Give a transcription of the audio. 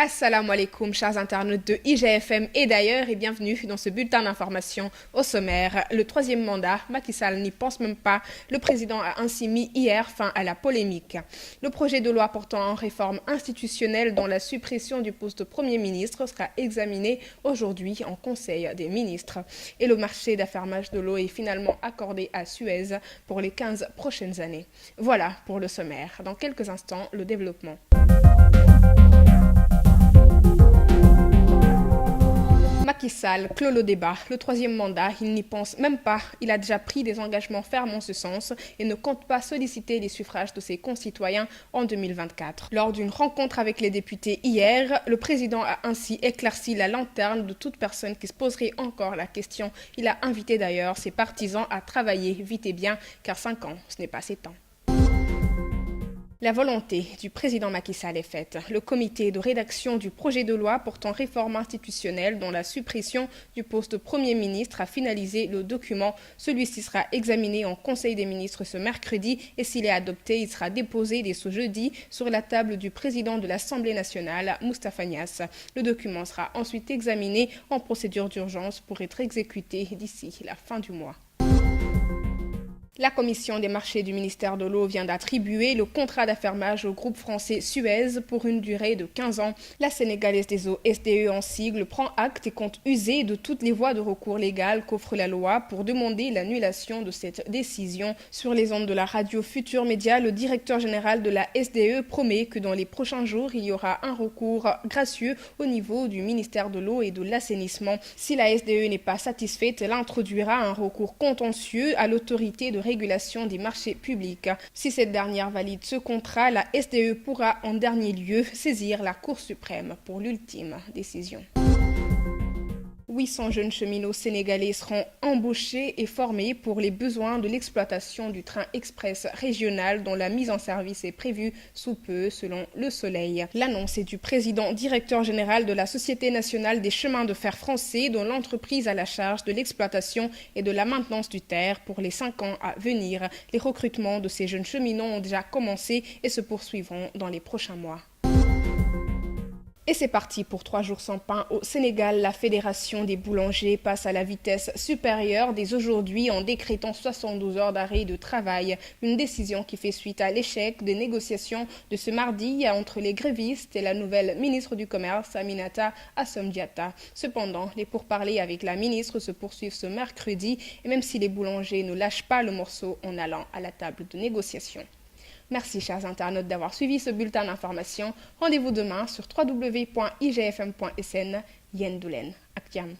Assalamu alaikum, chers internautes de IGFM et d'ailleurs, et bienvenue dans ce bulletin d'information au sommaire. Le troisième mandat, Macky Sall n'y pense même pas. Le président a ainsi mis hier fin à la polémique. Le projet de loi portant en réforme institutionnelle dont la suppression du poste de Premier ministre sera examiné aujourd'hui en Conseil des ministres. Et le marché d'affermage de l'eau est finalement accordé à Suez pour les 15 prochaines années. Voilà pour le sommaire. Dans quelques instants, le développement. Macky Sall clôt le débat. Le troisième mandat, il n'y pense même pas. Il a déjà pris des engagements fermes en ce sens et ne compte pas solliciter les suffrages de ses concitoyens en 2024. Lors d'une rencontre avec les députés hier, le président a ainsi éclairci la lanterne de toute personne qui se poserait encore la question. Il a invité d'ailleurs ses partisans à travailler vite et bien, car 5 ans, ce n'est pas assez temps. La volonté du président Macky Sall est faite. Le comité de rédaction du projet de loi portant réforme institutionnelle dont la suppression du poste de Premier ministre a finalisé le document. Celui-ci sera examiné en Conseil des ministres ce mercredi et s'il est adopté, il sera déposé dès ce jeudi sur la table du président de l'Assemblée nationale, Moustapha Niasse. Le document sera ensuite examiné en procédure d'urgence pour être exécuté d'ici la fin du mois. La commission des marchés du ministère de l'eau vient d'attribuer le contrat d'affermage au groupe français Suez pour une durée de 15 ans. La Sénégalaise des eaux, SDE en sigle, prend acte et compte user de toutes les voies de recours légales qu'offre la loi pour demander l'annulation de cette décision. Sur les ondes de la radio Futur Média, le directeur général de la SDE promet que dans les prochains jours, il y aura un recours gracieux au niveau du ministère de l'eau et de l'assainissement. Si la SDE n'est pas satisfaite, elle introduira un recours contentieux à l'autorité de régulation des marchés publics. Si cette dernière valide ce contrat, la SDE pourra en dernier lieu saisir la Cour suprême pour l'ultime décision. 800 jeunes cheminots sénégalais seront embauchés et formés pour les besoins de l'exploitation du train express régional dont la mise en service est prévue sous peu selon Le Soleil. L'annonce est du président directeur général de la Société nationale des chemins de fer français dont l'entreprise a la charge de l'exploitation et de la maintenance du TER pour les 5 ans à venir. Les recrutements de ces jeunes cheminots ont déjà commencé et se poursuivront dans les prochains mois. Et c'est parti pour 3 jours sans pain. Au Sénégal, la Fédération des boulangers passe à la vitesse supérieure dès aujourd'hui en décrétant 72 heures d'arrêt de travail. Une décision qui fait suite à l'échec des négociations de ce mardi entre les grévistes et la nouvelle ministre du Commerce, Aminata Assome Diatta. Cependant, les pourparlers avec la ministre se poursuivent ce mercredi et même si les boulangers ne lâchent pas le morceau en allant à la table de négociation. Merci chers internautes d'avoir suivi ce bulletin d'information. Rendez-vous demain sur www.igfm.sn. Yen Doulen. Ak jàmm.